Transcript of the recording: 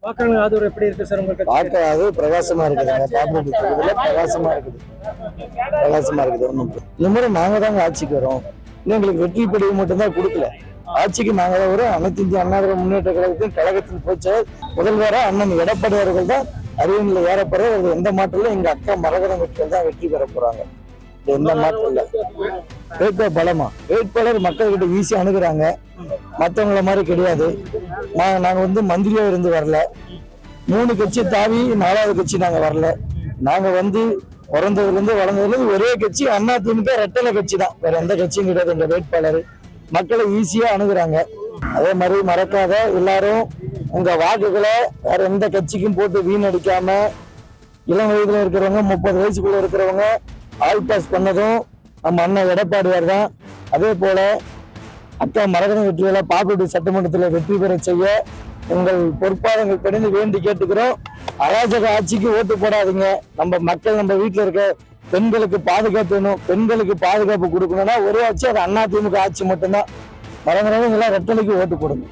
பாக்குறாங்க ஆதரவு எப்படி இருக்கு சார் உங்களுக்கு? பார்க்க அது பிரகாசமா இருக்குதுங்க. பாப்புலர் தொகுதியில பிரகாசமா இருக்குது. பிரகாசமா இருக்குது. ஒண்ணும் இந்த முறை நாங்க தாங்க ஆட்சிக்கு வரோம். இன்னும் எங்களுக்கு வெற்றி படிவு மட்டும்தான் கொடுக்கல. ஆட்சிக்கு நாங்க தான் வரோம். அனைத்து இந்திய அண்ணா திராவிட முன்னேற்ற கழகத்தின் போச்சவர் முதல்வரா அண்ணன் எடப்பாடி அவர்கள் தான் அறிவியலில் ஏறப்படுற எந்த மாற்றலும் எங்க அக்கா மரகதம் வெற்றிகள் தான் வெற்றி பெற போறாங்க. எந்த மாற்றம் இல்ல. வேட்பாளர் பலமா வேட்பாளர் மக்கள்கிட்ட ஈஸியா அணுகுறாங்க. மற்றவங்கள மாதிரி கிடையாது. நாங்க மந்திரியா இருந்து வரல. 3 கட்சி தாவி 4வது கட்சி நாங்க வரல. நாங்க பிறந்ததுல இருந்து வளர்ந்ததுல இருந்து ஒரே கட்சி அதிமுக ரெட்டலை கட்சி தான். வேற எந்த கட்சியும் கிடையாது. எங்க வேட்பாளர் மக்களை ஈஸியா அணுகுறாங்க. அதே மாதிரி மறக்காத எல்லாரும் உங்க வாக்குகளை வேற எந்த கட்சிக்கும் போட்டு வீணடிக்காம இளம் வயதுல இருக்கிறவங்க 30 வயசுக்குள்ள இருக்கிறவங்க ஆல் பாஸ் பண்ணதும் நம்ம அண்ணன் எடப்பாடியார் தான். அதே போல அக்கா மரகதம் வெற்றிகளை பாப்புலர் சட்டமன்றத்தில் வெற்றி பெற செய்ய உங்கள் பொறுப்பாளர்கள் படிந்து வேண்டி கேட்டுக்கிறோம். அராஜக ஆட்சிக்கு ஓட்டு போடாதீங்க. நம்ம மக்கள் நம்ம வீட்டுல இருக்க பெண்களுக்கு பாதுகாப்பு வேணும். பெண்களுக்கு பாதுகாப்பு கொடுக்கணும்னா ஒரே ஆட்சி அது அதிமுக ஆட்சி மட்டும்தான். மறந்துடாம ரெட்டலைக்கு ஓட்டு போடுங்க.